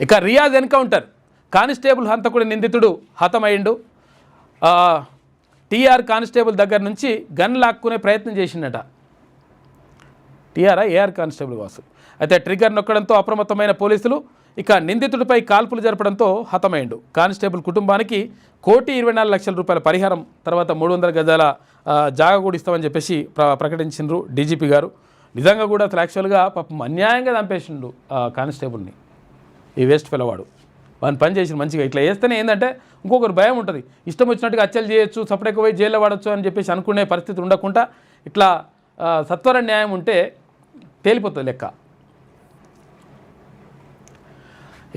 ఇక Riyaz encounter, constable హంతకుడి నిందితుడు హతమైండు. TR constable దగ్గర నుంచి గన్ లాక్కునే ప్రయత్నం చేసిండట. ఏఆర్ కానిస్టేబుల్ వాసు అయితే ట్రిగ్గర్ నొక్కడంతో అప్రమత్తమైన పోలీసులు ఇక నిందితుడిపై కాల్పులు జరపడంతో హతమైండు. కానిస్టేబుల్ కుటుంబానికి ₹1,24,00,000 పరిహారం, తర్వాత 300 గజాల జాగా కూడా ఇస్తామని చెప్పేసి ప్రకటించిండ్రు డీజీపీ గారు. నిజంగా కూడా అసలు యాక్చువల్గా పాపం అన్యాయంగా చంపేసిండు కానిస్టేబుల్ని. ఈ వేస్ట్ పిల్లవాడు వాడిని పని చేసిన మంచిగా. ఇట్లా వేస్తేనే ఏంటంటే ఇంకొకరు భయం ఉంటుంది, ఇష్టం వచ్చినట్టుగా హత్యలు చేయొచ్చు, సపరేట్గా పోయి జైల్లో వాడచ్చు అని చెప్పేసి అనుకునే పరిస్థితి ఉండకుండా ఇట్లా సత్వర న్యాయం ఉంటే తేలిపోతుంది లెక్క.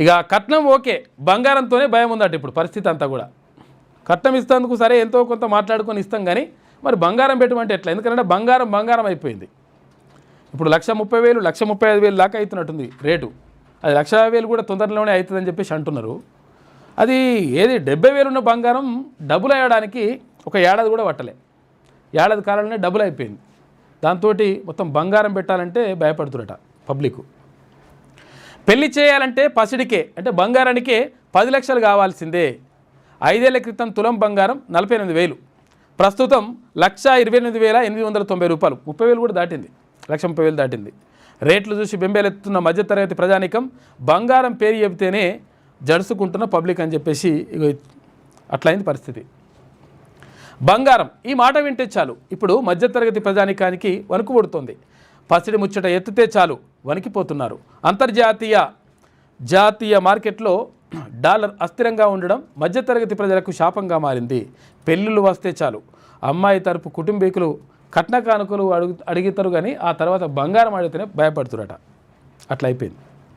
ఇక కట్నం ఓకే, బంగారంతోనే భయం ఉందట ఇప్పుడు పరిస్థితి అంతా కూడా. కట్నం ఇస్తేందుకు సరే ఎంతో కొంత మాట్లాడుకొని ఇస్తాం, కానీ మరి బంగారం పెట్టమంటే ఎట్లా? ఎందుకంటే బంగారం అయిపోయింది. ఇప్పుడు 1,30,000 1,35,000 దాకా అవుతున్నట్టుంది రేటు. అది 1,50,000 కూడా తొందరలోనే అవుతుందని చెప్పేసి అంటున్నారు. అది ఏది 70,000 ఉన్న బంగారం డబుల్ అయ్యడానికి ఒక ఏడాది కూడా పట్టలే. ఏడాది కాలంలోనే డబుల్ అయిపోయింది. దాంతో మొత్తం బంగారం పెట్టాలంటే భయపడుతురట పబ్లిక్. పెళ్లి చేయాలంటే పసిడికే అంటే బంగారానికే 10 లక్షలు కావాల్సిందే. 5 ఏళ్ల క్రితం తులం బంగారం 48,000, ప్రస్తుతం ₹1,28,890. 30,000 కూడా దాటింది, 1,30,000 దాటింది. రేట్లు చూసి బెంబేలెత్తుతున్న మధ్యతరగతి ప్రజానికం బంగారం పేరు చెబితేనే జడుసుకుంటున్న పబ్లిక్ అని చెప్పేసి అట్లయింది పరిస్థితి. బంగారం ఈ మాట వింటే చాలు ఇప్పుడు మధ్యతరగతి ప్రజానికానికి వణుకు పుడుతోంది. పసిడి ముచ్చట ఎత్తితే చాలు వణికిపోతున్నారు. జాతీయ మార్కెట్లో డాలర్ అస్థిరంగా ఉండడం మధ్యతరగతి ప్రజలకు శాపంగా మారింది. పెళ్ళిళ్ళు వస్తే చాలు అమ్మాయి తరపు కుటుంబీకులు కట్న కానుకలు అడుగుతారు, కానీ ఆ తర్వాత బంగారం అడిగితేనే భయపడుతురట. అట్లా అయిపోయింది.